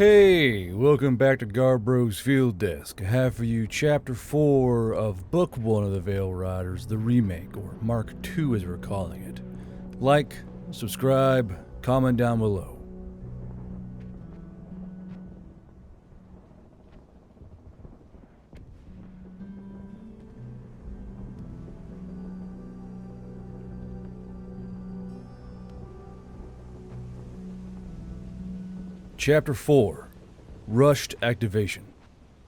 Hey, welcome back to Garbro's Field Desk. I have for you Chapter 4 of Book 1 of the Veil Riders, the remake, or Mk.II as we're calling it. Like, subscribe, comment down below. Chapter 4, Rushed Activation.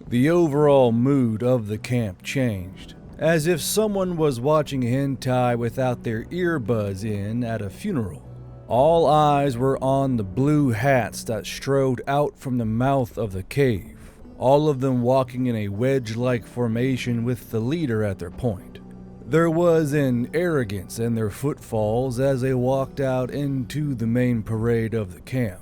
The overall mood of the camp changed, as if someone was watching hentai without their earbuds in at a funeral. All eyes were on the blue hats that strode out from the mouth of the cave, all of them walking in a wedge-like formation with the leader at their point. There was an arrogance in their footfalls as they walked out into the main parade of the camp.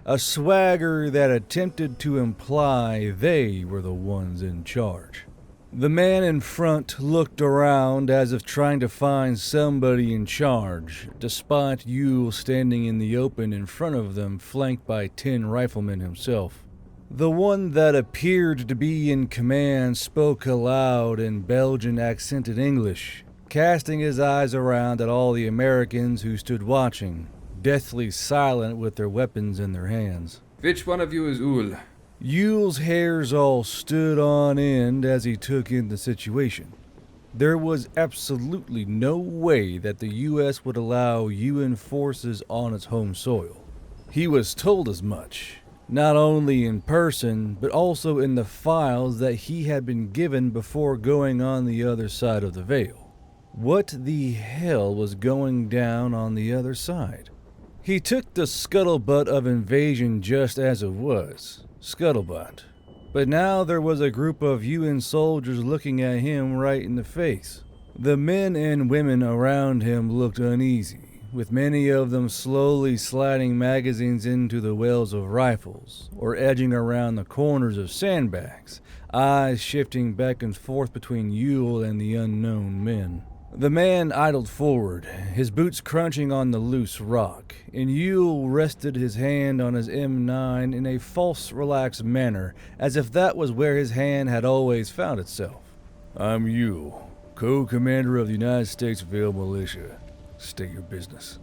A swagger that attempted to imply they were the ones in charge. The man in front looked around as if trying to find somebody in charge, despite Yule standing in the open in front of them, flanked by 10 riflemen himself. The one that appeared to be in command spoke aloud in Belgian-accented English, casting his eyes around at all the Americans who stood watching, deathly silent with their weapons in their hands. Which one of you is Ul? Yule's hairs all stood on end as he took in the situation. There was absolutely no way that the U.S. would allow UN forces on its home soil. He was told as much, not only in person, but also in the files that he had been given before going on the other side of the veil. What the hell was going down on the other side? He took the scuttlebutt of invasion just as it was, scuttlebutt. But now there was a group of UN soldiers looking at him right in the face. The men and women around him looked uneasy, with many of them slowly sliding magazines into the wells of rifles, or edging around the corners of sandbags, eyes shifting back and forth between Yule and the unknown men. The man idled forward, his boots crunching on the loose rock, and Yule rested his hand on his M9 in a false relaxed manner, as if that was where his hand had always found itself. I'm Yule, co-commander of the United States Veil Militia. State your business.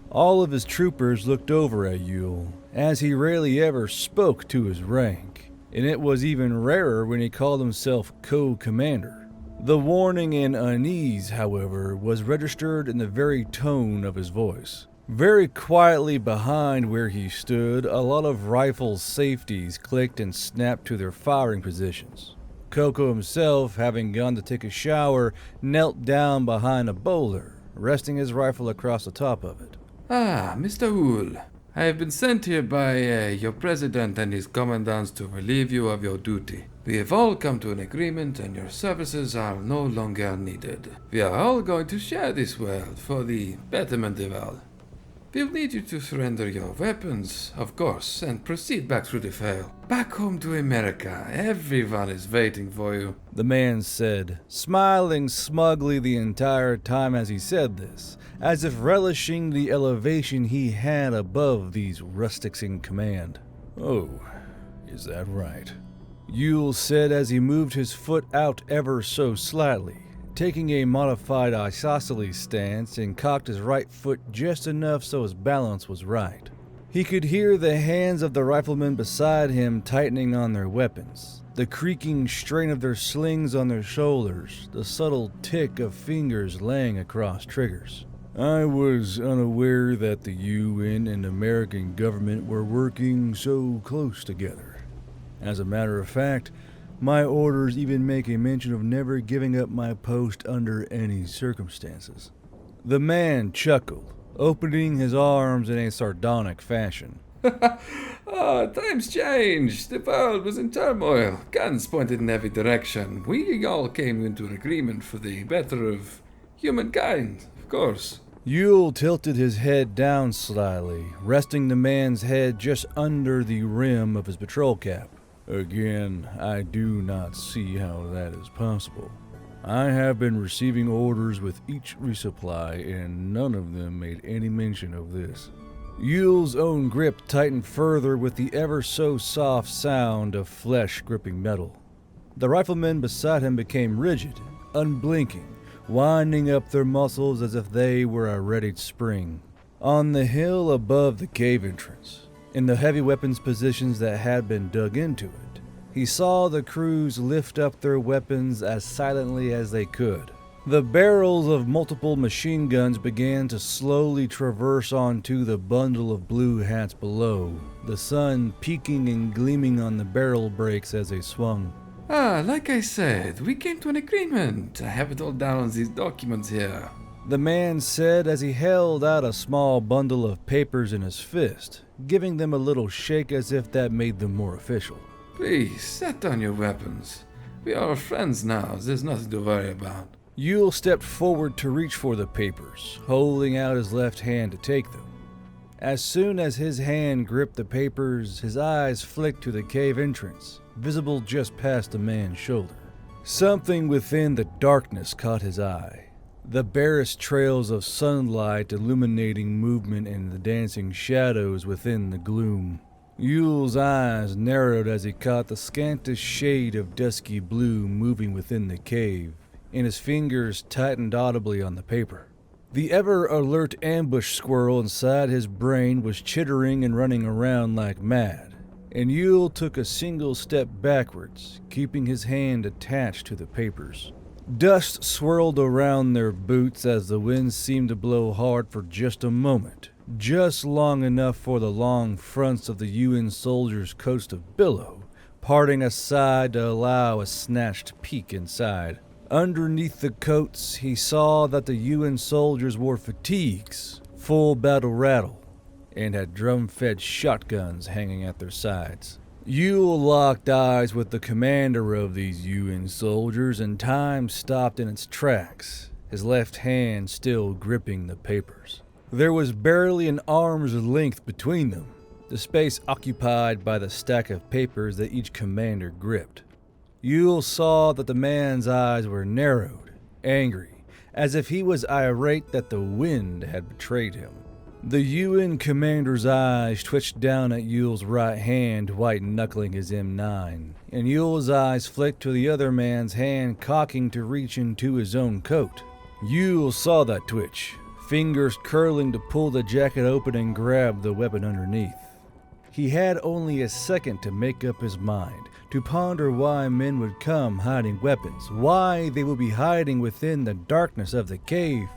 All of his troopers looked over at Yule, as he rarely ever spoke to his rank, and it was even rarer when he called himself co-commander. The warning and unease, however, was registered in the very tone of his voice. Very quietly behind where he stood, a lot of rifle safeties clicked and snapped to their firing positions. Coco himself, having gone to take a shower, knelt down behind a boulder, resting his rifle across the top of it. Ah, Mr. Ul. I have been sent here by your president and his commandants to relieve you of your duty. We have all come to an agreement and your services are no longer needed. We are all going to share this world for the betterment of all. We'll need you to surrender your weapons, of course, and proceed back through the veil. Back home to America. Everyone is waiting for you. The man said, smiling smugly the entire time as he said this, as if relishing the elevation he had above these rustics in command. Oh, is that right? Yule said as he moved his foot out ever so slightly, taking a modified isosceles stance and cocked his right foot just enough so his balance was right. He could hear the hands of the riflemen beside him tightening on their weapons, the creaking strain of their slings on their shoulders, the subtle tick of fingers laying across triggers. I was unaware that the UN and American government were working so close together. As a matter of fact, my orders even make a mention of never giving up my post under any circumstances. The man chuckled, opening his arms in a sardonic fashion. Times changed. The world was in turmoil. Guns pointed in every direction. We all came into an agreement for the better of humankind, of course. Yule tilted his head down slightly, resting the man's head just under the rim of his patrol cap. Again, I do not see how that is possible. I have been receiving orders with each resupply, and none of them made any mention of this. Yule's own grip tightened further with the ever-so-soft sound of flesh gripping metal. The riflemen beside him became rigid, unblinking, winding up their muscles as if they were a readied spring. On the hill above the cave entrance, in the heavy weapons positions that had been dug into it, he saw the crews lift up their weapons as silently as they could. The barrels of multiple machine guns began to slowly traverse onto the bundle of blue hats below, the sun peeking and gleaming on the barrel brakes as they swung. Like I said, we came to an agreement. I have it all down on these documents here. The man said as he held out a small bundle of papers in his fist, giving them a little shake as if that made them more official. Please, set down your weapons. We are friends now, there's nothing to worry about. Yule stepped forward to reach for the papers, holding out his left hand to take them. As soon as his hand gripped the papers, his eyes flicked to the cave entrance, visible just past the man's shoulder. Something within the darkness caught his eye. The barest trails of sunlight illuminating movement and the dancing shadows within the gloom. Yule's eyes narrowed as he caught the scantest shade of dusky blue moving within the cave, and his fingers tightened audibly on the paper. The ever-alert ambush squirrel inside his brain was chittering and running around like mad, and Yule took a single step backwards, keeping his hand attached to the papers. Dust swirled around their boots as the wind seemed to blow hard for just a moment, just long enough for the long fronts of the UN soldiers' coats to billow, parting aside to allow a snatched peek inside. Underneath the coats, he saw that the UN soldiers wore fatigues, full battle rattle, and had drum-fed shotguns hanging at their sides. Yule locked eyes with the commander of these UN soldiers, and time stopped in its tracks, his left hand still gripping the papers. There was barely an arm's length between them, the space occupied by the stack of papers that each commander gripped. Yule saw that the man's eyes were narrowed, angry, as if he was irate that the wind had betrayed him. The UN commander's eyes twitched down at Yule's right hand, white-knuckling his M9, and Yule's eyes flicked to the other man's hand, cocking to reach into his own coat. Yule saw that twitch, fingers curling to pull the jacket open and grab the weapon underneath. He had only a second to make up his mind, to ponder why men would come hiding weapons, why they would be hiding within the darkness of the cave,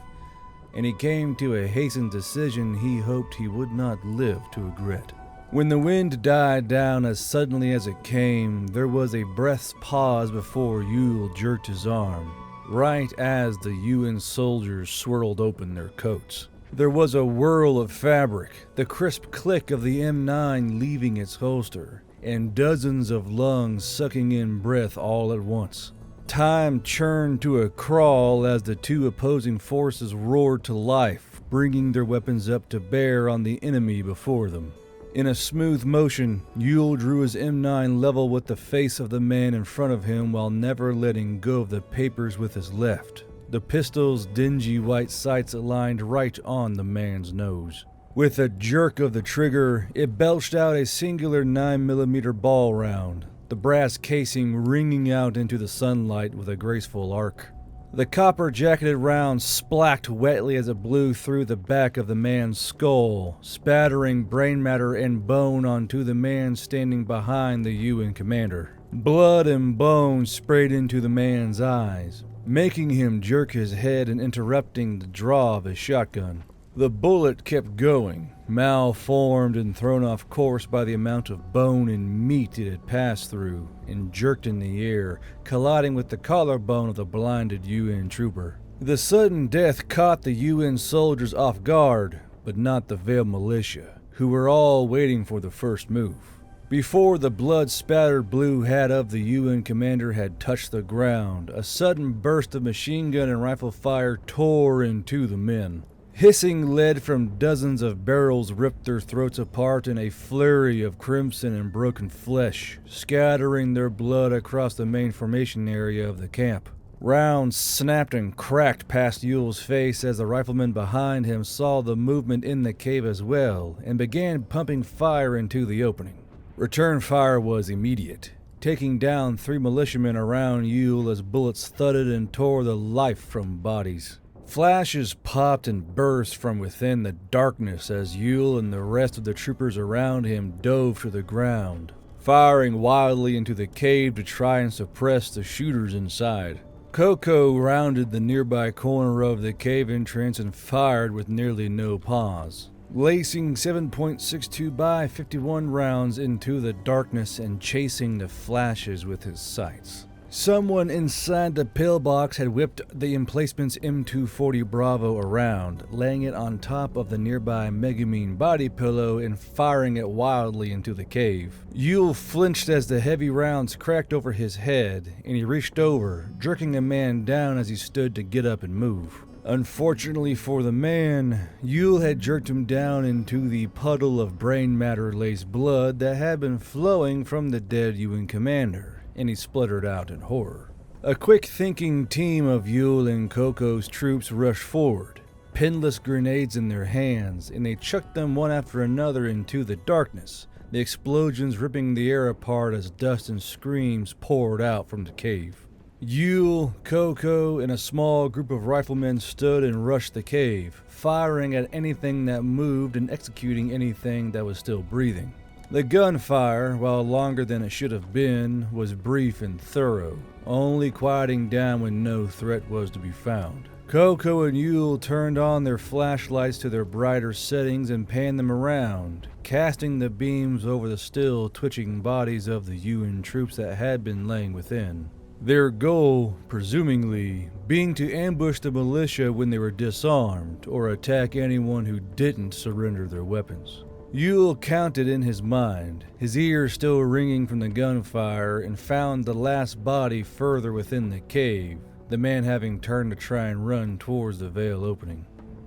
and he came to a hastened decision he hoped he would not live to regret. When the wind died down as suddenly as it came, there was a breath's pause before Yule jerked his arm, right as the UN soldiers swirled open their coats. There was a whirl of fabric, the crisp click of the M9 leaving its holster, and dozens of lungs sucking in breath all at once. Time churned to a crawl as the two opposing forces roared to life, bringing their weapons up to bear on the enemy before them. In a smooth motion, Yule drew his M9 level with the face of the man in front of him while never letting go of the papers with his left. The pistol's dingy white sights aligned right on the man's nose. With a jerk of the trigger, it belched out a singular 9mm ball round, the brass casing ringing out into the sunlight with a graceful arc. The copper-jacketed round splacked wetly as it blew through the back of the man's skull, spattering brain matter and bone onto the man standing behind the UN commander. Blood and bone sprayed into the man's eyes, making him jerk his head and interrupting the draw of his shotgun. The bullet kept going, malformed and thrown off course by the amount of bone and meat it had passed through, and jerked in the air, colliding with the collarbone of the blinded UN trooper. The sudden death caught the UN soldiers off guard, but not the veiled militia, who were all waiting for the first move. Before the blood-spattered blue hat of the UN commander had touched the ground, a sudden burst of machine gun and rifle fire tore into the men. Hissing lead from dozens of barrels ripped their throats apart in a flurry of crimson and broken flesh, scattering their blood across the main formation area of the camp. Rounds snapped and cracked past Yule's face as the rifleman behind him saw the movement in the cave as well and began pumping fire into the opening. Return fire was immediate, taking down 3 militiamen around Yule as bullets thudded and tore the life from bodies. Flashes popped and burst from within the darkness as Yule and the rest of the troopers around him dove to the ground, firing wildly into the cave to try and suppress the shooters inside. Coco rounded the nearby corner of the cave entrance and fired with nearly no pause, lacing 7.62 by 51 rounds into the darkness and chasing the flashes with his sights. Someone inside the pillbox had whipped the emplacement's M240 Bravo around, laying it on top of the nearby megamine body pillow and firing it wildly into the cave. Yule flinched as the heavy rounds cracked over his head, and he reached over, jerking a man down as he stood to get up and move. Unfortunately for the man, Yule had jerked him down into the puddle of brain matter-laced blood that had been flowing from the dead UN commander, and he spluttered out in horror. A quick-thinking team of Yule and Coco's troops rushed forward, pinless grenades in their hands, and they chucked them one after another into the darkness, the explosions ripping the air apart as dust and screams poured out from the cave. Yule, Coco, and a small group of riflemen stood and rushed the cave, firing at anything that moved and executing anything that was still breathing. The gunfire, while longer than it should have been, was brief and thorough, only quieting down when no threat was to be found. Coco and Yule turned on their flashlights to their brighter settings and panned them around, casting the beams over the still twitching bodies of the UN troops that had been laying within. Their goal, presumably, being to ambush the militia when they were disarmed or attack anyone who didn't surrender their weapons. Yule counted in his mind, his ears still ringing from the gunfire, and found the last body further within the cave, the man having turned to try and run towards the veil opening.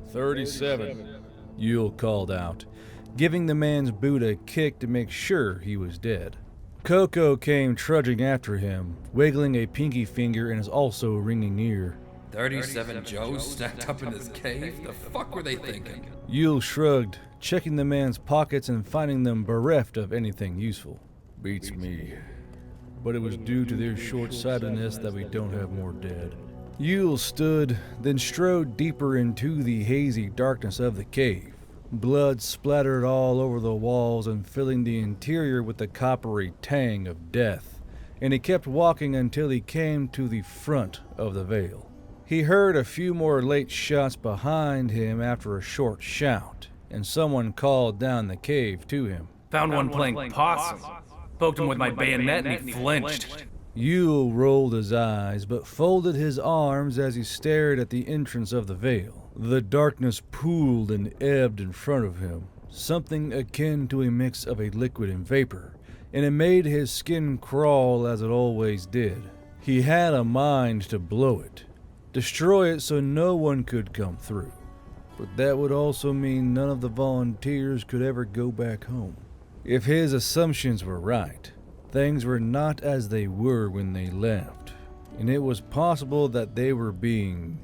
37, Yule called out, giving the man's boot a kick to make sure he was dead. Coco came trudging after him, wiggling a pinky finger in his also ringing ear. 37 Joes stacked up in his cave? The fuck were they thinking? Yule shrugged, checking the man's pockets and finding them bereft of anything useful. Beats me. But it was due to their short-sightedness that we don't have more dead. Yule stood, then strode deeper into the hazy darkness of the cave. Blood splattered all over the walls and filling the interior with the coppery tang of death, and he kept walking until he came to the front of the veil. He heard a few more late shots behind him after a short shout, and someone called down the cave to him. Found one playing possum. Poked him with my bayonet and he flinched. Yule rolled his eyes, but folded his arms as he stared at the entrance of the veil. The darkness pooled and ebbed in front of him, something akin to a mix of a liquid and vapor, and it made his skin crawl as it always did. He had a mind to blow it, destroy it so no one could come through. But that would also mean none of the volunteers could ever go back home. If his assumptions were right, things were not as they were when they left, and it was possible that they were being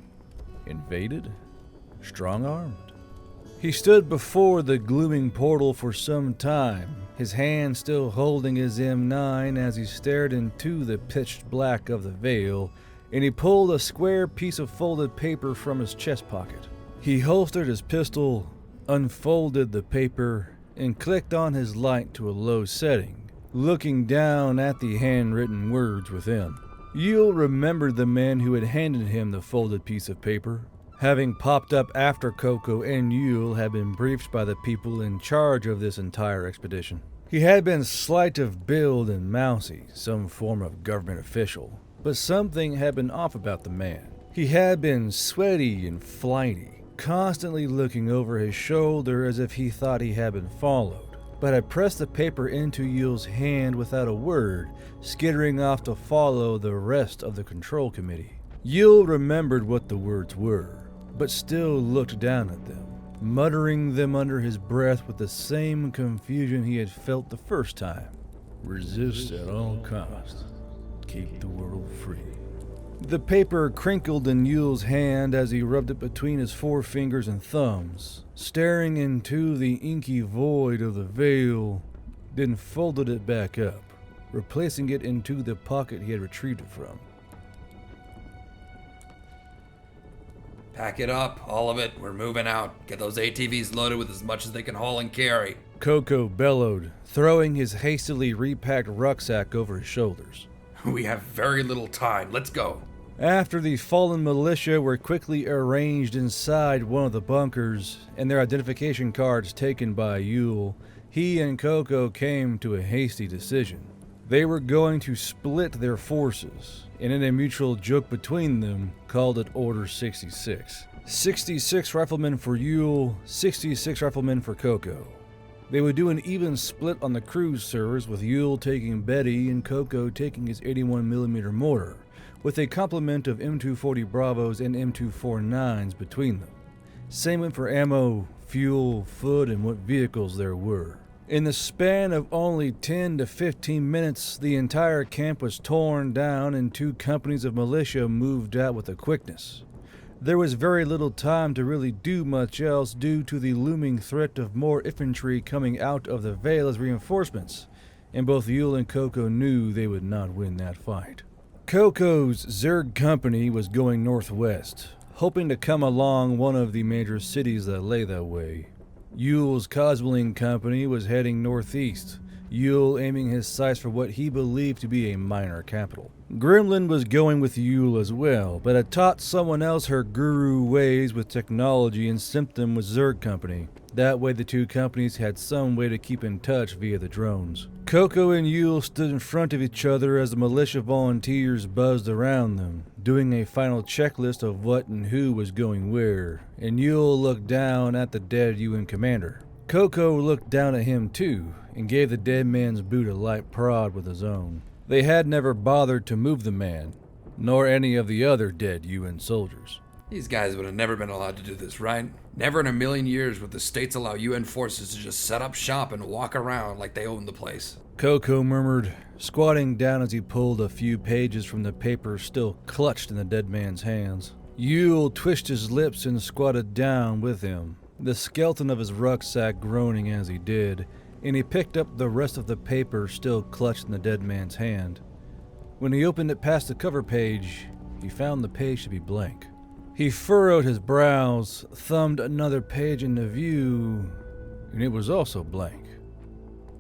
invaded? Strong-armed? He stood before the glooming portal for some time, his hand still holding his M9 as he stared into the pitched black of the veil, and he pulled a square piece of folded paper from his chest pocket. He holstered his pistol, unfolded the paper, and clicked on his light to a low setting, looking down at the handwritten words within. Yule remembered the man who had handed him the folded piece of paper, having popped up after Coco and Yule had been briefed by the people in charge of this entire expedition. He had been slight of build and mousy, some form of government official, but something had been off about the man. He had been sweaty and flighty, constantly looking over his shoulder as if he thought he had been followed, but had pressed the paper into Yule's hand without a word, skittering off to follow the rest of the control committee. Yule remembered what the words were, but still looked down at them, muttering them under his breath with the same confusion he had felt the first time. Resist at all costs. Keep the world free. The paper crinkled in Yule's hand as he rubbed it between his forefingers and thumbs, staring into the inky void of the veil, then folded it back up, replacing it into the pocket he had retrieved it from. Pack it up, all of it. We're moving out. Get those ATVs loaded with as much as they can haul and carry. Coco bellowed, throwing his hastily repacked rucksack over his shoulders. We have very little time. Let's go. After the fallen militia were quickly arranged inside one of the bunkers and their identification cards taken by Yule, he and Coco came to a hasty decision. They were going to split their forces, and in a mutual joke between them, called it Order 66. 66 riflemen for Yule, 66 riflemen for Coco. They would do an even split on the cruise servers, with Yule taking Betty and Coco taking his 81mm mortar, with a complement of M240 Bravos and M249s between them. Same went for ammo, fuel, food, and what vehicles there were. In the span of only 10 to 15 minutes, the entire camp was torn down and 2 companies of militia moved out with a quickness. There was very little time to really do much else due to the looming threat of more infantry coming out of the Vale as reinforcements, and both Yule and Coco knew they would not win that fight. Coco's Zerg company was going northwest, hoping to come along one of the major cities that lay that way. Yule's Cosmoline company was heading northeast, Yule aiming his sights for what he believed to be a minor capital. Gremlin was going with Yule as well, but had taught someone else her guru ways with technology and sent them with Zerg company. That way the 2 companies had some way to keep in touch via the drones. Coco and Yule stood in front of each other as the militia volunteers buzzed around them, doing a final checklist of what and who was going where, and Yule looked down at the dead UN commander. Coco looked down at him too, and gave the dead man's boot a light prod with his own. They had never bothered to move the man, nor any of the other dead UN soldiers. These guys would have never been allowed to do this, right? Never in a million years would the states allow UN forces to just set up shop and walk around like they own the place. Coco murmured, squatting down as he pulled a few pages from the paper still clutched in the dead man's hands. Yule twisted his lips and squatted down with him, the skeleton of his rucksack groaning as he did, and he picked up the rest of the paper still clutched in the dead man's hand. When he opened it past the cover page, he found the page to be blank. He furrowed his brows, thumbed another page into view, and it was also blank.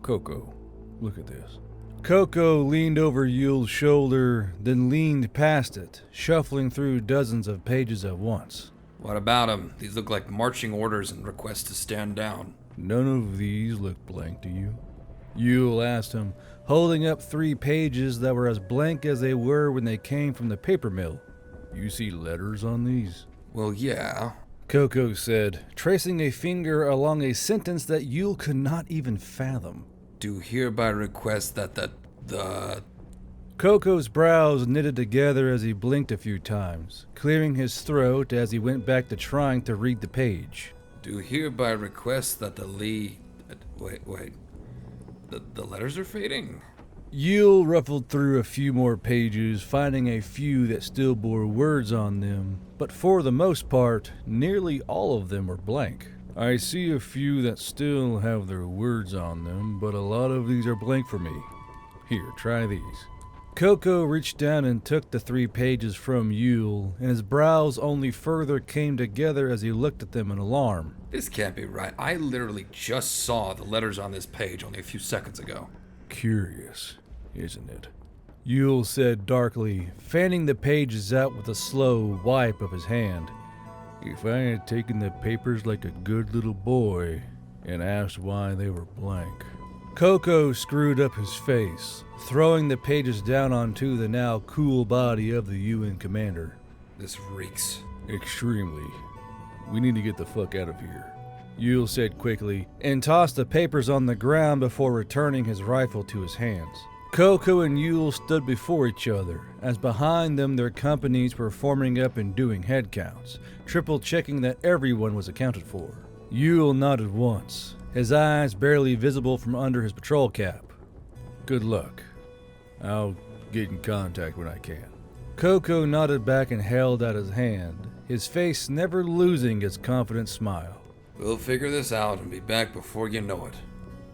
Coco, look at this. Coco leaned over Yule's shoulder, then leaned past it, shuffling through dozens of pages at once. What about them? These look like marching orders and requests to stand down. None of these look blank to you? Yule asked him, holding up 3 pages that were as blank as they were when they came from the paper mill. You see letters on these? Well, yeah. Coco said, tracing a finger along a sentence that Yule could not even fathom. Do hereby request that the... Coco's brows knitted together as he blinked a few times, clearing his throat as he went back to trying to read the page. Do hereby request that the Wait. The letters are fading? Yule ruffled through a few more pages, finding a few that still bore words on them, but for the most part, nearly all of them were blank. I see a few that still have their words on them, but a lot of these are blank for me. Here, try these. Coco reached down and took the 3 pages from Yule, and his brows only further came together as he looked at them in alarm. This can't be right. I literally just saw the letters on this page only a few seconds ago. Curious, isn't it? Yule said darkly, fanning the pages out with a slow wipe of his hand. If I had taken the papers like a good little boy and asked why they were blank. Coco screwed up his face, throwing the pages down onto the now cool body of the UN commander. This reeks. Extremely. We need to get the fuck out of here, Yule said quickly, and tossed the papers on the ground before returning his rifle to his hands. Coco and Yule stood before each other, as behind them their companies were forming up and doing head counts, triple checking that everyone was accounted for. Yule nodded once, his eyes barely visible from under his patrol cap. Good luck. I'll get in contact when I can. Coco nodded back and held out his hand, his face never losing its confident smile. We'll figure this out and be back before you know it.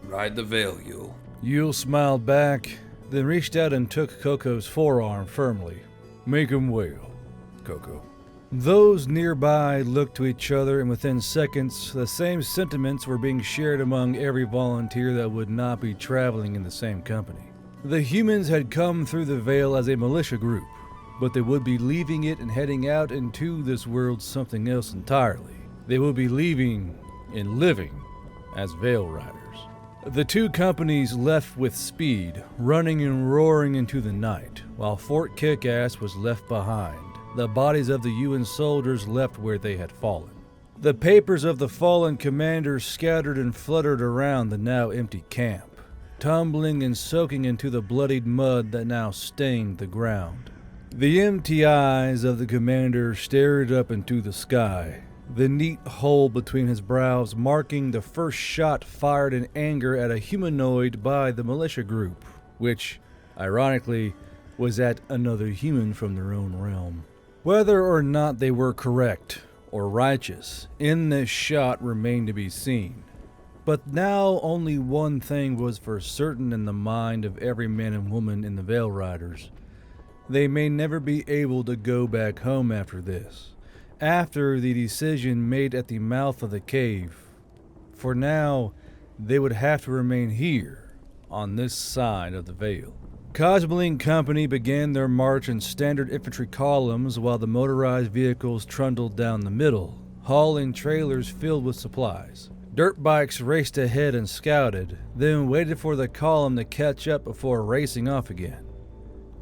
Ride the veil, Yule. Yule smiled back, then reached out and took Coco's forearm firmly. Make him well, Coco. Those nearby looked to each other, and within seconds, the same sentiments were being shared among every volunteer that would not be traveling in the same company. The humans had come through the Veil as a militia group, but they would be leaving it and heading out into this world something else entirely. They would be leaving and living as Veil Riders. The two companies left with speed, running and roaring into the night, while Fort Kickass was left behind. The bodies of the UN soldiers left where they had fallen. The papers of the fallen commanders scattered and fluttered around the now empty camp, tumbling and soaking into the bloodied mud that now stained the ground. The empty eyes of the commander stared up into the sky, the neat hole between his brows marking the first shot fired in anger at a humanoid by the militia group, which, ironically, was at another human from their own realm. Whether or not they were correct or righteous in this shot remained to be seen. But now only one thing was for certain in the mind of every man and woman in the Veil Riders. They may never be able to go back home after this, after the decision made at the mouth of the cave. For now, they would have to remain here, on this side of the Veil. Cosmoline Company began their march in standard infantry columns while the motorized vehicles trundled down the middle, hauling trailers filled with supplies. Dirt bikes raced ahead and scouted, then waited for the column to catch up before racing off again.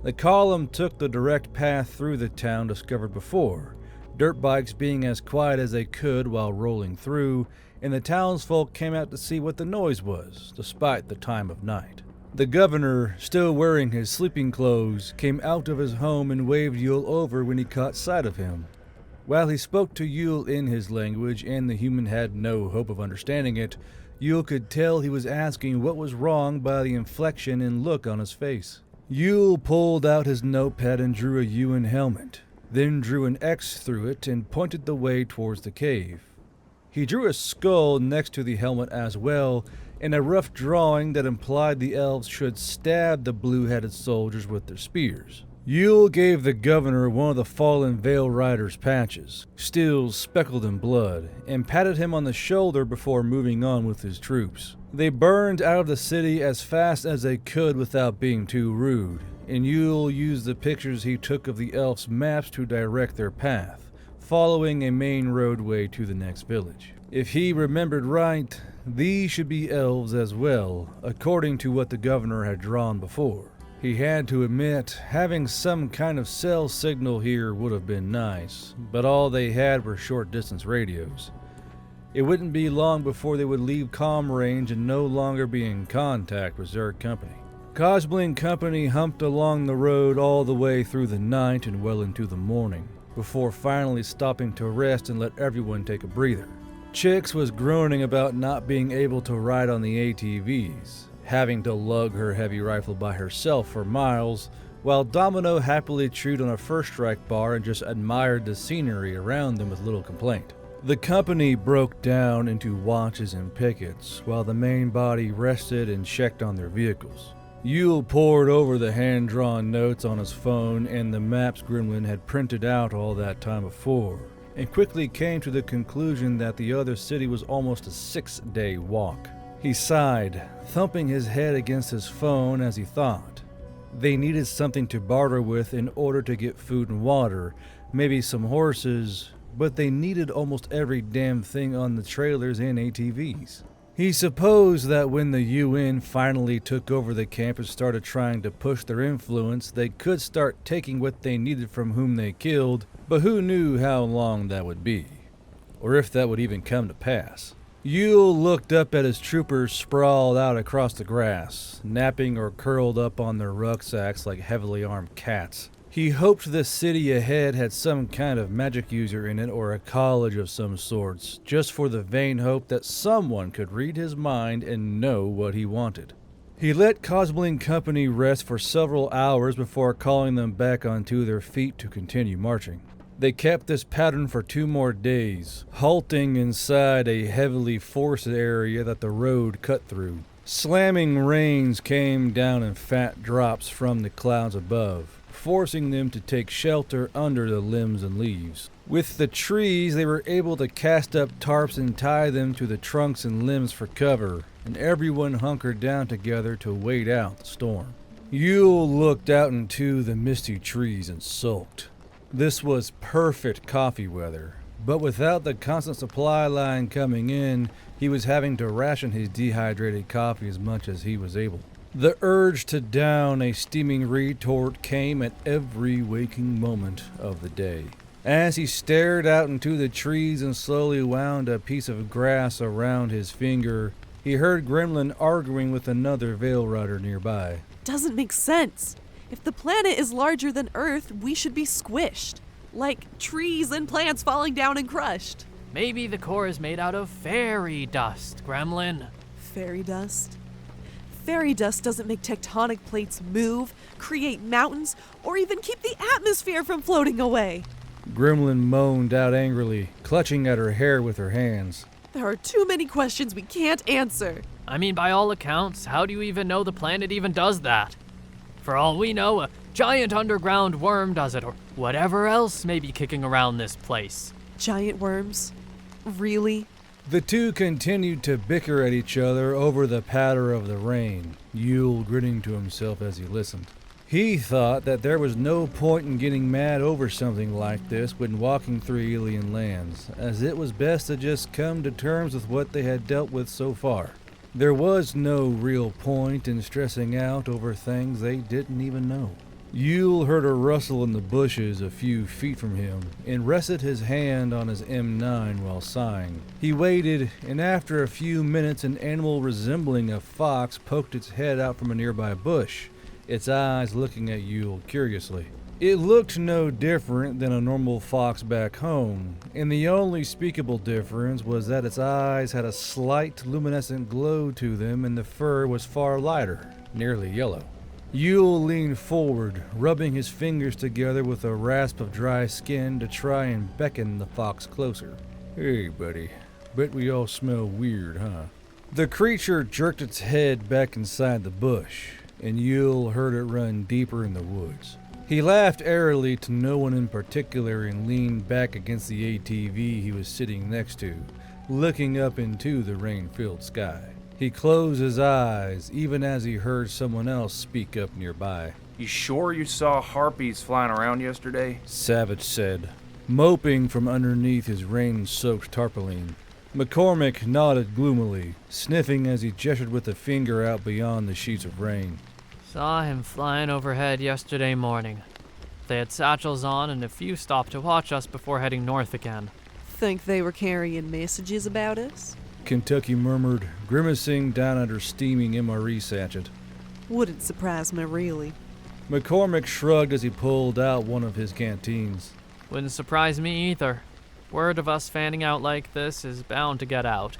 The column took the direct path through the town discovered before, dirt bikes being as quiet as they could while rolling through, and the townsfolk came out to see what the noise was, despite the time of night. The governor, still wearing his sleeping clothes, came out of his home and waved Yule over when he caught sight of him. While he spoke to Yule in his language and the human had no hope of understanding it, Yule could tell he was asking what was wrong by the inflection and look on his face. Yule pulled out his notepad and drew a UN helmet, then drew an X through it and pointed the way towards the cave. He drew a skull next to the helmet as well, and a rough drawing that implied the elves should stab the blue-headed soldiers with their spears. Yule gave the governor one of the fallen Veil Riders' patches, still speckled in blood, and patted him on the shoulder before moving on with his troops. They burned out of the city as fast as they could without being too rude, and Yule used the pictures he took of the elves' maps to direct their path, following a main roadway to the next village. If he remembered right, these should be elves as well, according to what the governor had drawn before. He had to admit, having some kind of cell signal here would have been nice, but all they had were short-distance radios. It wouldn't be long before they would leave comm range and no longer be in contact with Zerg Company. Cosmoline Company humped along the road all the way through the night and well into the morning, before finally stopping to rest and let everyone take a breather. Chix was groaning about not being able to ride on the ATVs, having to lug her heavy rifle by herself for miles, while Domino happily chewed on a first strike bar and just admired the scenery around them with little complaint. The company broke down into watches and pickets, while the main body rested and checked on their vehicles. Yule pored over the hand-drawn notes on his phone and the maps Gremlin had printed out all that time before, and quickly came to the conclusion that the other city was almost a 6-day walk. He sighed, thumping his head against his phone as he thought. They needed something to barter with in order to get food and water, maybe some horses, but they needed almost every damn thing on the trailers and ATVs. He supposed that when the UN finally took over the camp and started trying to push their influence, they could start taking what they needed from whom they killed, but who knew how long that would be, or if that would even come to pass. Yule looked up at his troopers sprawled out across the grass, napping or curled up on their rucksacks like heavily armed cats. He hoped the city ahead had some kind of magic user in it or a college of some sorts, just for the vain hope that someone could read his mind and know what he wanted. He let Cosbling Company rest for several hours before calling them back onto their feet to continue marching. They kept this pattern for 2 more days, halting inside a heavily forested area that the road cut through. Slamming rains came down in fat drops from the clouds above, forcing them to take shelter under the limbs and leaves. With the trees, they were able to cast up tarps and tie them to the trunks and limbs for cover, and everyone hunkered down together to wait out the storm. Yule looked out into the misty trees and sulked. This was perfect coffee weather, but without the constant supply line coming in, he was having to ration his dehydrated coffee as much as he was able. The urge to down a steaming retort came at every waking moment of the day. As he stared out into the trees and slowly wound a piece of grass around his finger, he heard Gremlin arguing with another Veil Rider nearby. Doesn't make sense. If the planet is larger than Earth, we should be squished. Like trees and plants falling down and crushed. Maybe the core is made out of fairy dust, Gremlin. Fairy dust? Fairy dust doesn't make tectonic plates move, create mountains, or even keep the atmosphere from floating away. Gremlin moaned out angrily, clutching at her hair with her hands. There are too many questions we can't answer. I mean, by all accounts, how do you even know the planet even does that? For all we know, a giant underground worm does it, or whatever else may be kicking around this place. Giant worms? Really? The two continued to bicker at each other over the patter of the rain, Yule grinning to himself as he listened. He thought that there was no point in getting mad over something like this when walking through alien lands, as it was best to just come to terms with what they had dealt with so far. There was no real point in stressing out over things they didn't even know. Yule heard a rustle in the bushes a few feet from him and rested his hand on his M9 while sighing. He waited, and after a few minutes an animal resembling a fox poked its head out from a nearby bush, its eyes looking at Yule curiously. It looked no different than a normal fox back home, and the only speakable difference was that its eyes had a slight luminescent glow to them and the fur was far lighter, nearly yellow. Yule leaned forward, rubbing his fingers together with a rasp of dry skin to try and beckon the fox closer. Hey, buddy. Bet we all smell weird, huh? The creature jerked its head back inside the bush, and Yule heard it run deeper in the woods. He laughed airily to no one in particular and leaned back against the ATV he was sitting next to, looking up into the rain-filled sky. He closed his eyes, even as he heard someone else speak up nearby. You sure you saw harpies flying around yesterday? Savage said, moping from underneath his rain-soaked tarpaulin. McCormick nodded gloomily, sniffing as he gestured with a finger out beyond the sheets of rain. Saw him flying overhead yesterday morning. They had satchels on and a few stopped to watch us before heading north again. Think they were carrying messages about us? Kentucky murmured, grimacing down at her steaming MRE sachet. Wouldn't surprise me, really. McCormick shrugged as he pulled out one of his canteens. Wouldn't surprise me either. Word of us fanning out like this is bound to get out.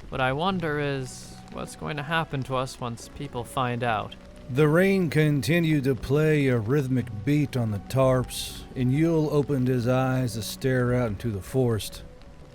What I wonder is, what's going to happen to us once people find out? The rain continued to play a rhythmic beat on the tarps, and Yule opened his eyes to stare out into the forest.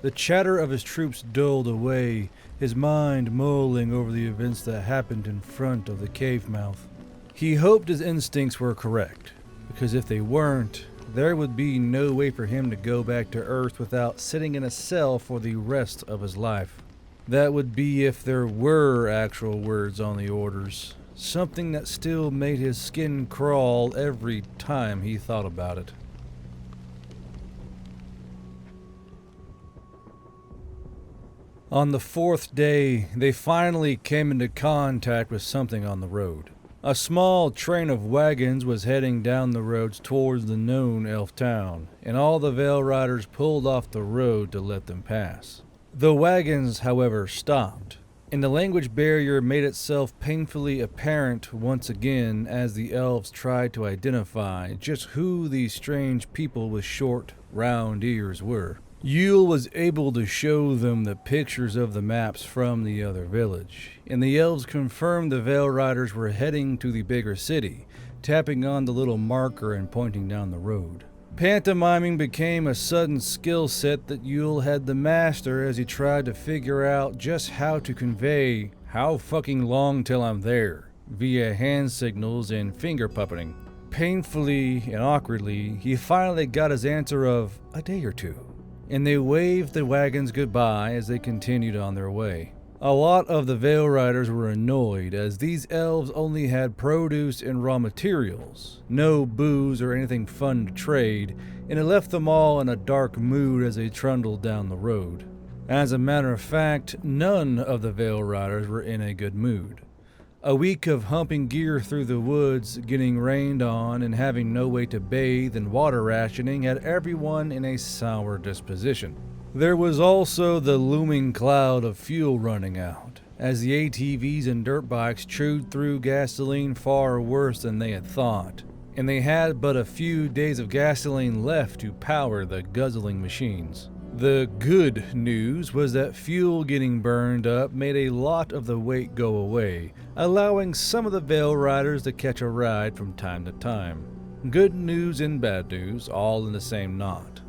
The chatter of his troops dulled away, his mind mulling over the events that happened in front of the cave mouth. He hoped his instincts were correct, because if they weren't, there would be no way for him to go back to Earth without sitting in a cell for the rest of his life. That would be if there were actual words on the orders, something that still made his skin crawl every time he thought about it. On the 4th day, they finally came into contact with something on the road. A small train of wagons was heading down the roads towards the known elf town, and all the Veil Riders pulled off the road to let them pass. The wagons, however, stopped, and the language barrier made itself painfully apparent once again as the elves tried to identify just who these strange people with short, round ears were. Yule was able to show them the pictures of the maps from the other village, and the elves confirmed the Veil Riders were heading to the bigger city, tapping on the little marker and pointing down the road. Pantomiming became a sudden skill set that Yule had to master as he tried to figure out just how to convey "how fucking long till I'm there" via hand signals and finger puppeting. Painfully and awkwardly, he finally got his answer of a day or two, and they waved the wagons goodbye as they continued on their way. A lot of the Veil Riders were annoyed as these elves only had produce and raw materials, no booze or anything fun to trade, and it left them all in a dark mood as they trundled down the road. As a matter of fact, none of the Veil Riders were in a good mood. A week of humping gear through the woods, getting rained on, and having no way to bathe and water rationing had everyone in a sour disposition. There was also the looming cloud of fuel running out, as the ATVs and dirt bikes chewed through gasoline far worse than they had thought, and they had but a few days of gasoline left to power the guzzling machines. The good news was that fuel getting burned up made a lot of the weight go away, allowing some of the Veil Riders to catch a ride from time to time. Good news and bad news, all in the same knot.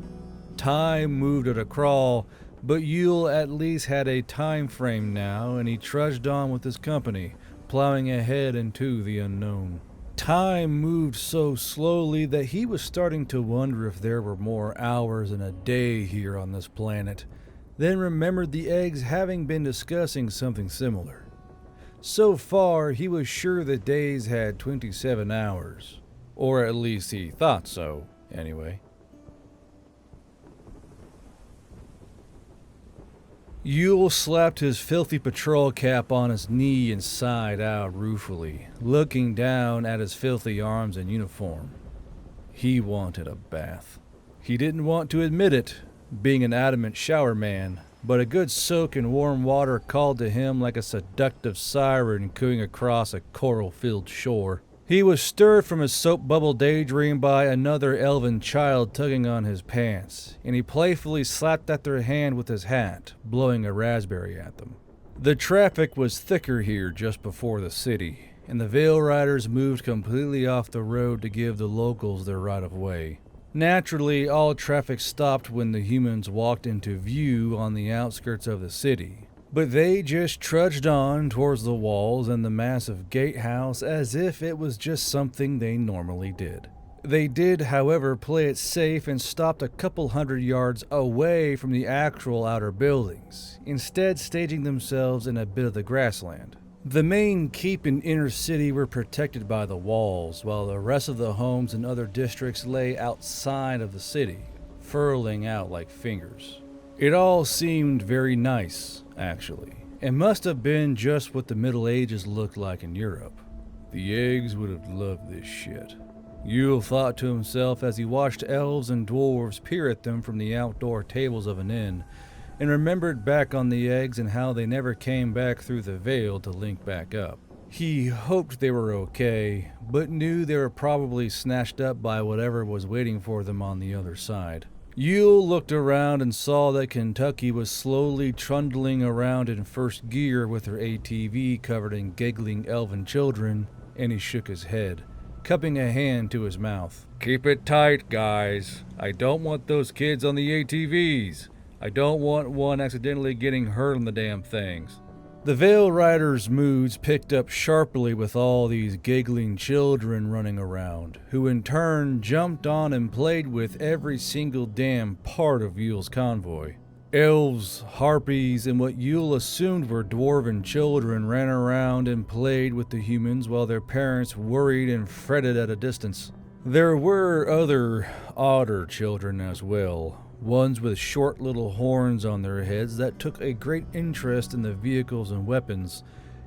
Time moved at a crawl, but Yule at least had a time frame now, and he trudged on with his company, plowing ahead into the unknown. Time moved so slowly that he was starting to wonder if there were more hours in a day here on this planet, then remembered the eggs having been discussing something similar. So far, he was sure the days had 27 hours, or at least he thought so, anyway. Yule slapped his filthy patrol cap on his knee and sighed out ruefully, looking down at his filthy arms and uniform. He wanted a bath. He didn't want to admit it, being an adamant shower man, but a good soak in warm water called to him like a seductive siren cooing across a coral-filled shore. He was stirred from his soap bubble daydream by another elven child tugging on his pants, and he playfully slapped at their hand with his hat, blowing a raspberry at them. The traffic was thicker here just before the city, and the Veil Riders moved completely off the road to give the locals their right of way. Naturally, all traffic stopped when the humans walked into view on the outskirts of the city. But they just trudged on towards the walls and the massive gatehouse as if it was just something they normally did. They did, however, play it safe and stopped a couple hundred yards away from the actual outer buildings, instead staging themselves in a bit of the grassland. The main keep and inner city were protected by the walls, while the rest of the homes and other districts lay outside of the city, furling out like fingers. It all seemed very nice, actually. It must have been just what the Middle Ages looked like in Europe. The eggs would have loved this shit. Yule thought to himself as he watched elves and dwarves peer at them from the outdoor tables of an inn, and remembered back on the eggs and how they never came back through the veil to link back up. He hoped they were okay, but knew they were probably snatched up by whatever was waiting for them on the other side. Yule looked around and saw that Kentucky was slowly trundling around in first gear with her ATV covered in giggling elven children, and he shook his head, cupping a hand to his mouth. "Keep it tight, guys. I don't want those kids on the ATVs. I don't want one accidentally getting hurt on the damn things." The Veil Riders' moods picked up sharply with all these giggling children running around, who in turn jumped on and played with every single damn part of Yule's convoy. Elves, harpies, and what Yule assumed were dwarven children ran around and played with the humans while their parents worried and fretted at a distance. There were other, odder children as well. Ones with short little horns on their heads that took a great interest in the vehicles and weapons,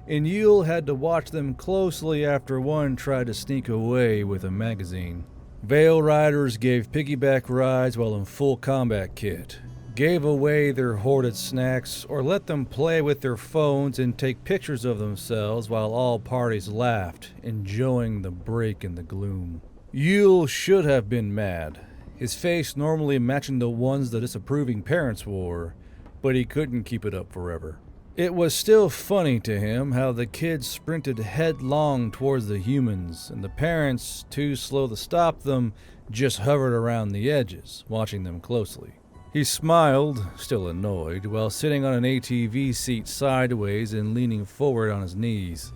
and Yule had to watch them closely after one tried to sneak away with a magazine. Veil Riders gave piggyback rides while in full combat kit, gave away their hoarded snacks, or let them play with their phones and take pictures of themselves while all parties laughed, enjoying the break in the gloom. Yule should have been mad. his face normally matching the ones the disapproving parents wore, but he couldn't keep it up forever. It was still funny to him how the kids sprinted headlong towards the humans, and the parents, too slow to stop them, just hovered around the edges, watching them closely. He smiled, still annoyed, while sitting on an ATV seat sideways and leaning forward on his knees.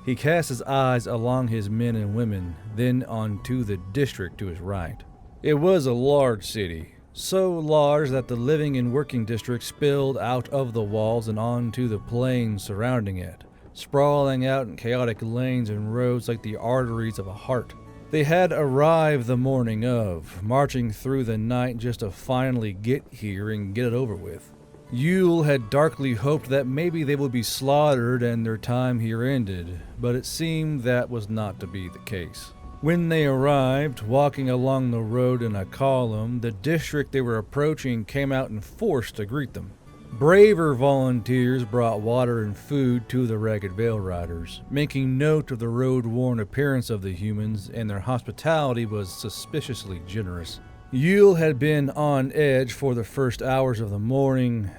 He cast his eyes along his men and women, then onto the district to his right. It was a large city, so large that the living and working district spilled out of the walls and onto the plains surrounding it, sprawling out in chaotic lanes and roads like the arteries of a heart. They had arrived the morning of, marching through the night just to finally get here and get it over with. Yule had darkly hoped that maybe they would be slaughtered and their time here ended, but it seemed that was not to be the case. When they arrived, walking along the road in a column, the district they were approaching came out in force to greet them. Braver volunteers brought water and food to the Ragged Veil Riders, making note of the road-worn appearance of the humans, and their hospitality was suspiciously generous. Yule had been on edge for the first hours of the morning,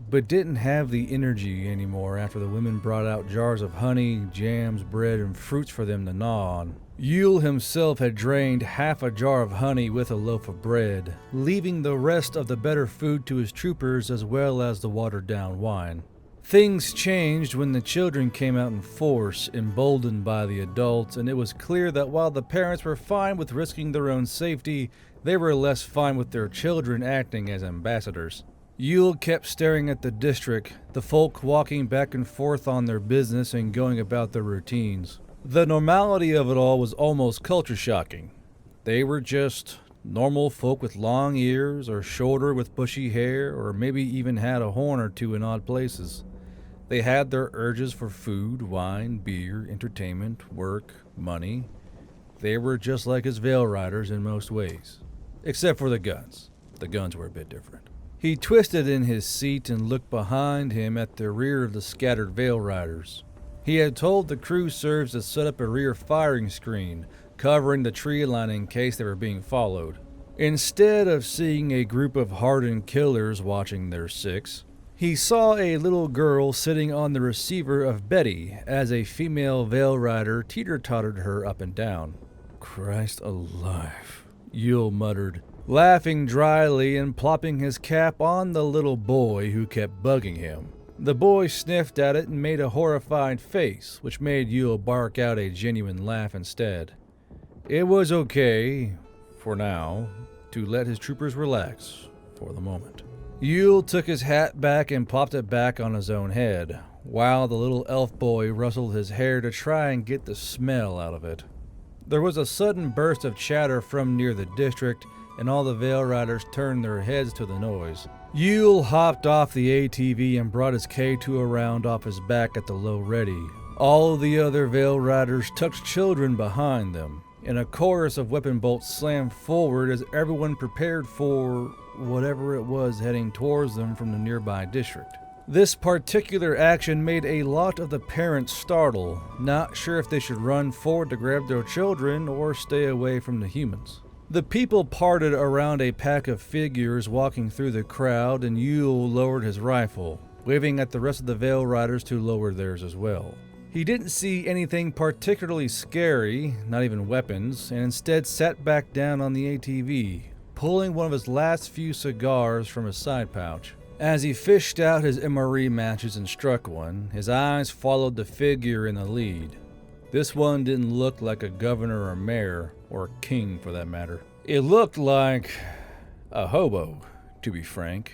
but didn't have the energy anymore after the women brought out jars of honey, jams, bread, and fruits for them to gnaw on. Yule himself had drained half a jar of honey with a loaf of bread, leaving the rest of the better food to his troopers as well as the watered-down wine. Things changed when the children came out in force, emboldened by the adults, and it was clear that while the parents were fine with risking their own safety, they were less fine with their children acting as ambassadors. Yule kept staring at the district, the folk walking back and forth on their business and going about their routines. The normality of it all was almost culture-shocking. They were just normal folk with long ears, or shorter with bushy hair, or maybe even had a horn or two in odd places. They had their urges for food, wine, beer, entertainment, work, money. They were just like his Veil Riders in most ways. Except for the guns. The guns were a bit different. He twisted in his seat and looked behind him at the rear of the scattered Veil Riders. He had told the crew serves to set up a rear firing screen, covering the tree line in case they were being followed. Instead of seeing a group of hardened killers watching their six, he saw a little girl sitting on the receiver of Betty as a female Veil Rider teeter-tottered her up and down. Christ alive, Yule muttered, laughing dryly and plopping his cap on the little boy who kept bugging him. The boy sniffed at it and made a horrified face, which made Yule bark out a genuine laugh instead. It was okay, for now, to let his troopers relax for the moment. Yule took his hat back and popped it back on his own head, while the little elf boy rustled his hair to try and get the smell out of it. There was a sudden burst of chatter from near the district, and all the Veil Riders turned their heads to the noise. Yule hopped off the ATV and brought his Mk.II around off his back at the low ready. All the other Veil Riders tucked children behind them, and a chorus of weapon bolts slammed forward as everyone prepared for whatever it was heading towards them from the nearby district. This particular action made a lot of the parents startle, not sure if they should run forward to grab their children or stay away from the humans. The people parted around a pack of figures walking through the crowd, and Yule lowered his rifle, waving at the rest of the Veil Riders to lower theirs as well. He didn't see anything particularly scary, not even weapons, and instead sat back down on the ATV, pulling one of his last few cigars from his side pouch. As he fished out his MRE matches and struck one, his eyes followed the figure in the lead. This one didn't look like a governor or mayor, or a king for that matter. It looked like a hobo, to be frank.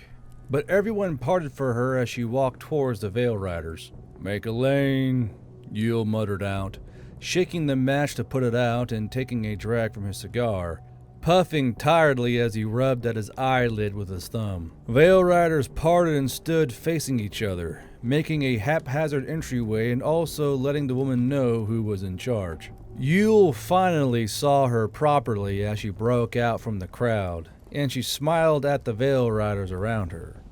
But everyone parted for her as she walked towards the Veil Riders. "Make a lane," Yule muttered out, shaking the match to put it out and taking a drag from his cigar, puffing tiredly as he rubbed at his eyelid with his thumb. Veil Riders parted and stood facing each other, making a haphazard entryway and also letting the woman know who was in charge. Yule finally saw her properly as she broke out from the crowd, and she smiled at the Veil Riders around her.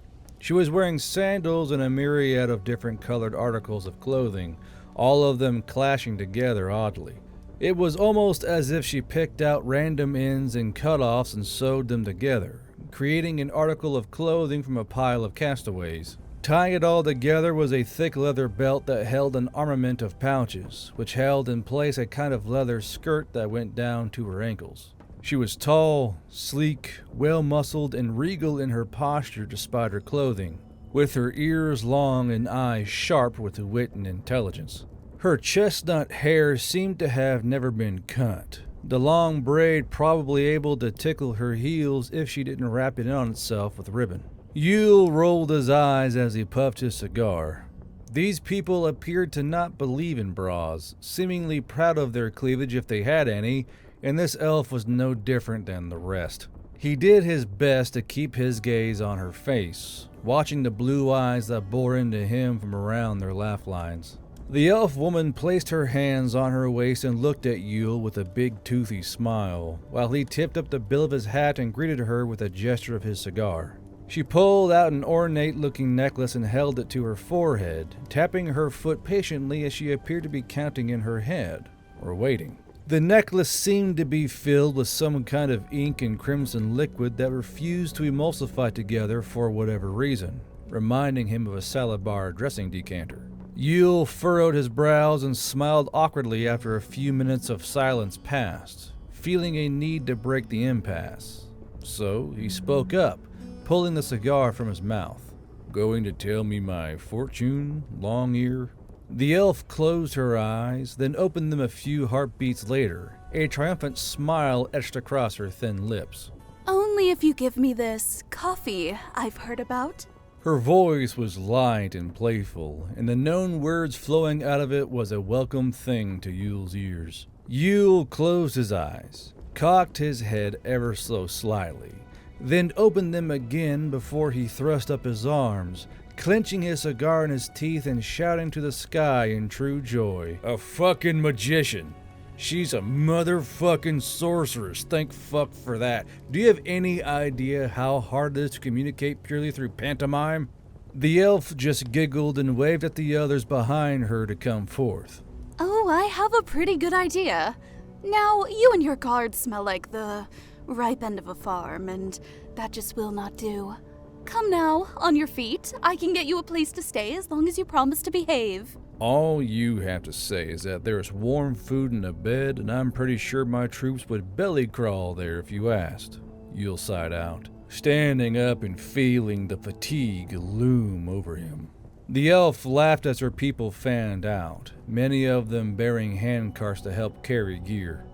She was wearing sandals and a myriad of different colored articles of clothing, all of them clashing together oddly. It was almost as if she picked out random ends and cutoffs and sewed them together, creating an article of clothing from a pile of castaways. Tying it all together was a thick leather belt that held an armament of pouches, which held in place a kind of leather skirt that went down to her ankles. She was tall, sleek, well-muscled, and regal in her posture despite her clothing, with her ears long and eyes sharp with wit and intelligence. Her chestnut hair seemed to have never been cut, the long braid probably able to tickle her heels if she didn't wrap it on itself with ribbon. Yule rolled his eyes as he puffed his cigar. These people appeared to not believe in bras, seemingly proud of their cleavage if they had any, and this elf was no different than the rest. He did his best to keep his gaze on her face, watching the blue eyes that bore into him from around their laugh lines. The elf woman placed her hands on her waist and looked at Yule with a big toothy smile, while he tipped up the bill of his hat and greeted her with a gesture of his cigar. She pulled out an ornate-looking necklace and held it to her forehead, tapping her foot patiently as she appeared to be counting in her head, or waiting. The necklace seemed to be filled with some kind of ink and crimson liquid that refused to emulsify together for whatever reason, reminding him of a salad bar dressing decanter. Yule furrowed his brows and smiled awkwardly after a few minutes of silence passed, feeling a need to break the impasse. So he spoke up, pulling the cigar from his mouth. "Going to tell me my fortune, Long Ear?" The elf closed her eyes, then opened them a few heartbeats later, a triumphant smile etched across her thin lips. Only if you give me this coffee I've heard about. Her voice was light and playful, and the known words flowing out of it was a welcome thing to Yule's ears. Yule closed his eyes, cocked his head ever so slightly, then opened them again before he thrust up his arms, clenching his cigar in his teeth and shouting to the sky in true joy. "A fucking magician! She's a motherfucking sorceress, thank fuck for that. Do you have any idea how hard it is to communicate purely through pantomime?" The elf just giggled and waved at the others behind her to come forth. Oh, I have a pretty good idea. Now, you and your guards smell like the ripe end of a farm, and that just will not do. Come now, on your feet. I can get you a place to stay as long as you promise to behave. All you have to say is that there's warm food and a bed, and I'm pretty sure my troops would belly crawl there if you asked. Yule sighed out, standing up and feeling the fatigue loom over him. The elf laughed as her people fanned out, many of them bearing handcarts to help carry gear.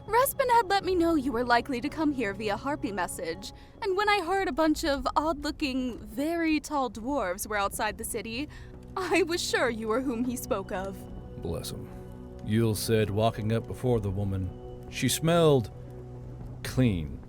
Respin had let me know you were likely to come here via harpy message, and when I heard a bunch of odd-looking, very tall dwarves were outside the city, I was sure you were whom he spoke of. Bless him, Yule said, walking up before the woman. She smelled clean,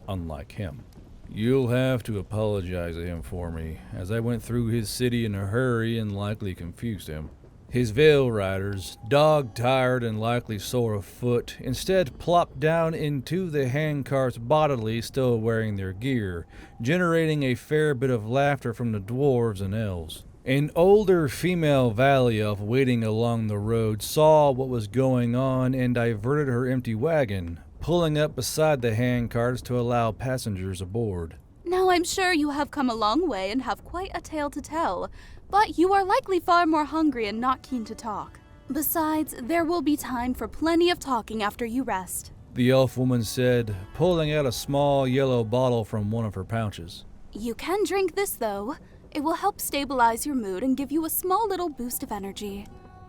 unlike him. "You'll have to apologize to him for me, as I went through his city in a hurry and likely confused him. His Vale riders, dog-tired and likely sore of foot, instead plopped down into the handcarts bodily, still wearing their gear, generating a fair bit of laughter from the dwarves and elves. An older female valley elf waiting along the road saw what was going on and diverted her empty wagon, pulling up beside the handcarts to allow passengers aboard. Now I'm sure you have come a long way and have quite a tale to tell, but you are likely far more hungry and not keen to talk. Besides, there will be time for plenty of talking after you rest," the elf woman said, pulling out a small yellow bottle from one of her pouches. "You can drink this, though. It will help stabilize your mood and give you a small little boost of energy.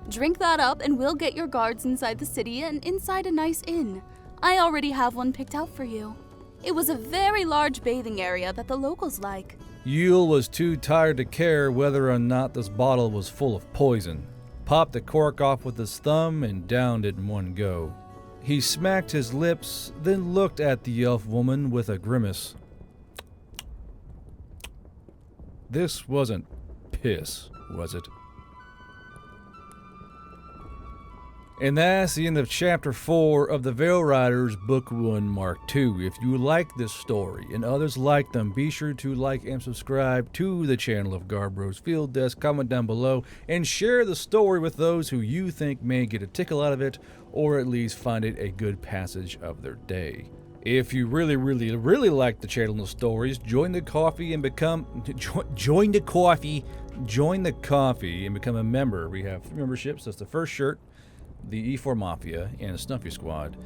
Drink that up and we'll get your guards inside the city and inside a nice inn. I already have one picked out for you. It was a very large bathing area that the locals like." Yule was too tired to care whether or not this bottle was full of poison, popped the cork off with his thumb and downed it in one go. He smacked his lips, then looked at the elf woman with a grimace. This wasn't piss, was it? And that's the end of Chapter 4 of the Veil Riders Book 1 Mark II. If you like this story and others like them, be sure to like and subscribe to the channel of Garbro's Field Desk, comment down below, and share the story with those who you think may get a tickle out of it, or at least find it a good passage of their day. If you really like the channel and the stories, join the coffee and become join the coffee and become a member. We have 3 memberships. That's the first shirt, the E4 Mafia, and Snuffy Squad.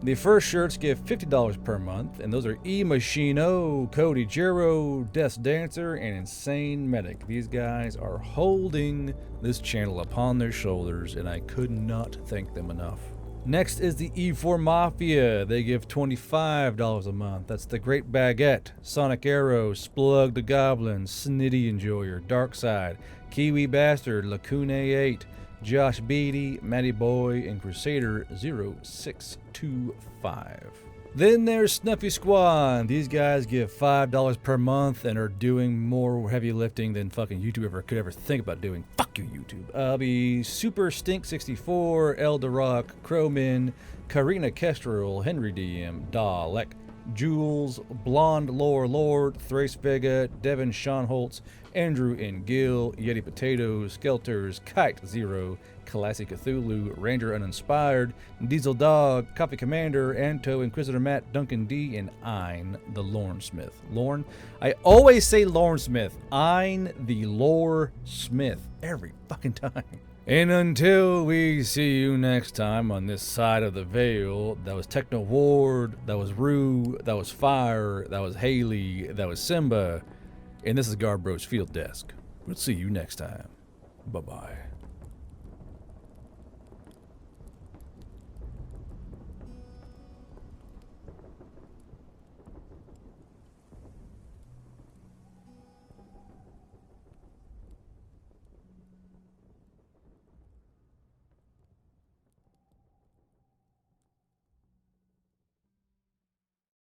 The first shirts give $50 per month, and those are E Machino, Cody Jero, Death Dancer, and Insane Medic. These guys are holding this channel upon their shoulders, and I could not thank them enough. Next is the E4 Mafia. They give $25 a month. That's the Great Baguette, Sonic Arrow, Splug the Goblin, Snitty Enjoyer, Darkside, Kiwi Bastard, Lacune 8, Josh Beatty, Matty Boy, and Crusader 0625. Then there's Snuffy Squad. These guys give $5 per month and are doing more heavy lifting than fucking YouTube could ever think about doing. Fuck you, YouTube. I'll be Super Stink 64, Elderock, Crowmin, Karina Kestrel, Henry DM, Dalek, Jules, Blonde Lore Lord, Thrace Vega, Devin Schonholtz, Andrew and Gale, Yeti Potatoes, Skelters, Kite Zero, Classic Cthulhu, Ranger Uninspired, Diesel Dog, Coffee Commander, Anto, Inquisitor Matt, Duncan D, and Ein the Lorne Smith. Lorne? I always say Lorne Smith. Ein the Lore Smith. Every fucking time. And until we see you next time on this side of the veil, that was Technoward, that was Rue, that was Fire, that was Hailey, that was Simba, and this is Garbro's Field Desk. We'll see you next time. Bye-bye.